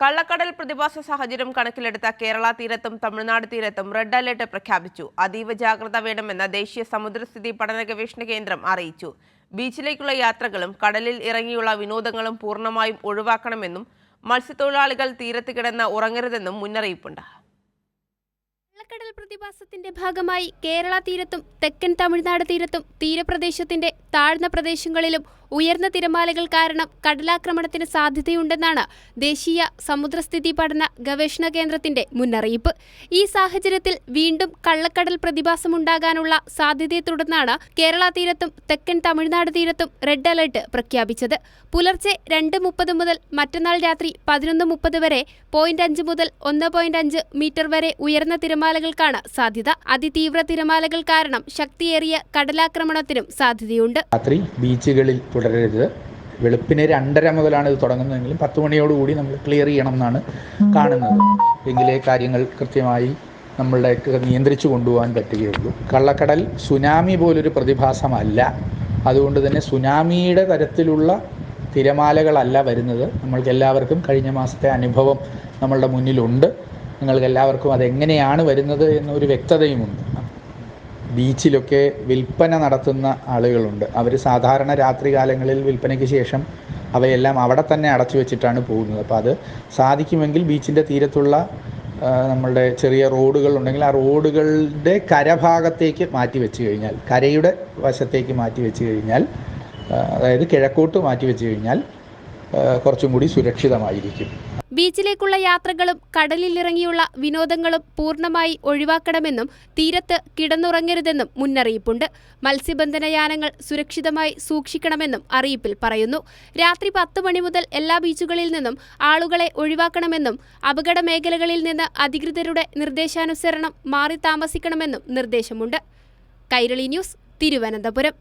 കള്ളക്കടൽ പ്രതിഭാസ സാഹചര്യം കണക്കിലെടുത്ത കേരള തീരത്തും തമിഴ്നാട് തീരത്തും റെഡ് അലർട്ട് പ്രഖ്യാപിച്ചു. അതീവ ജാഗ്രത വേണമെന്ന് ദേശീയ സമുദ്രസ്ഥിതി പഠന ഗവേഷണ കേന്ദ്രം അറിയിച്ചു. ബീച്ചിലേക്കുള്ള യാത്രകളും കടലിൽ ഇറങ്ങിയുള്ള വിനോദങ്ങളും പൂർണ്ണമായും ഒഴിവാക്കണമെന്നും മത്സ്യത്തൊഴിലാളികൾ തീരത്ത് കിടന്ന് ഉറങ്ങരുതെന്നും മുന്നറിയിപ്പുണ്ട്. കള്ളക്കടൽ പ്രതിഭാസത്തിന്റെ ഭാഗമായി കേരള തീരത്തും തെക്കൻ തമിഴ്നാട് തീരത്തും തീരപ്രദേശത്തിന്റെ താഴ്ന്ന പ്രദേശങ്ങളിലും ഉയർന്ന തിരമാലകൾ കാരണം കടലാക്രമണത്തിന് സാധ്യതയുണ്ടെന്നാണ് ദേശീയ സമുദ്രസ്ഥിതി പഠന ഗവേഷണ കേന്ദ്രത്തിന്റെ മുന്നറിയിപ്പ്. ഈ സാഹചര്യത്തിൽ വീണ്ടും കള്ളക്കടൽ പ്രതിഭാസമുണ്ടാകാനുള്ള സാധ്യതയെ തുടർന്നാണ് കേരള തീരത്തും തെക്കൻ തമിഴ്നാട് തീരത്തും റെഡ് അലർട്ട് പ്രഖ്യാപിച്ചത്. പുലർച്ചെ 2:30 മുതൽ മറ്റന്നാൾ രാത്രി 11:30 വരെ 0.5 മുതൽ 1.5 മീറ്റർ വരെ ഉയർന്ന തിരമാലകൾക്കാണ് സാധ്യത. അതിതീവ്ര തിരമാലകൾ കാരണം ശക്തിയേറിയ കടലാക്രമണത്തിനും സാധ്യതയുണ്ട്. രാത്രി ബീച്ചുകളിൽ തുടരരുത്. വെളുപ്പിന് 2:30 മുതലാണ് ഇത് തുടങ്ങുന്നതെങ്കിലും 10 മണിയോടുകൂടി നമ്മൾ ക്ലിയർ ചെയ്യണം എന്നാണ് കാണുന്നത്. എങ്കിലേ കാര്യങ്ങൾ കൃത്യമായി നമ്മളുടെ നിയന്ത്രിച്ചു കൊണ്ടുപോകാൻ പറ്റുകയുള്ളൂ. കള്ളക്കടൽ സുനാമി പോലൊരു പ്രതിഭാസമല്ല. അതുകൊണ്ട് തന്നെ സുനാമിയുടെ തരത്തിലുള്ള തിരമാലകളല്ല വരുന്നത്. നമ്മൾക്ക് എല്ലാവർക്കും കഴിഞ്ഞ മാസത്തെ അനുഭവം നമ്മളുടെ മുന്നിലുണ്ട്. നിങ്ങൾക്ക് എല്ലാവർക്കും അതെങ്ങനെയാണ് വരുന്നത് എന്നൊരു വ്യക്തതയുമുണ്ട്. ബീച്ചിലൊക്കെ വിൽപ്പന നടത്തുന്ന ആളുകളുണ്ട്. അവർ സാധാരണ രാത്രികാലങ്ങളിൽ വിൽപ്പനയ്ക്ക് ശേഷം അവയെല്ലാം അവിടെ തന്നെ അടച്ചു വെച്ചിട്ടാണ് പോകുന്നത്. അപ്പോൾ അത് സാധിക്കുമെങ്കിൽ ബീച്ചിൻ്റെ തീരത്തുള്ള നമ്മളുടെ ചെറിയ റോഡുകളുണ്ടെങ്കിൽ ആ റോഡുകളുടെ കരഭാഗത്തേക്ക് മാറ്റി വെച്ച് കഴിഞ്ഞാൽ, കരയുടെ വശത്തേക്ക് മാറ്റി വെച്ച് കഴിഞ്ഞാൽ, അതായത് കിഴക്കോട്ട് മാറ്റി വെച്ച് കഴിഞ്ഞാൽ കുറച്ചും കൂടി സുരക്ഷിതമായിരിക്കും. ബീച്ചിലേക്കുള്ള യാത്രകളും കടലിലിറങ്ങിയുള്ള വിനോദങ്ങളും പൂർണ്ണമായി ഒഴിവാക്കണമെന്നും തീരത്ത് കിടന്നുറങ്ങരുതെന്നും മുന്നറിയിപ്പുണ്ട്. മത്സ്യബന്ധന യാനങ്ങൾ സുരക്ഷിതമായി സൂക്ഷിക്കണമെന്നും അറിയിപ്പിൽ പറയുന്നു. രാത്രി 10 മണി മുതൽ എല്ലാ ബീച്ചുകളിൽ നിന്നും ആളുകളെ ഒഴിവാക്കണമെന്നും അപകട മേഖലകളിൽ നിന്ന് അധികൃതരുടെ നിർദ്ദേശാനുസരണം മാറി താമസിക്കണമെന്നും നിർദ്ദേശമുണ്ട്. കൈരളി ന്യൂസ്, തിരുവനന്തപുരം.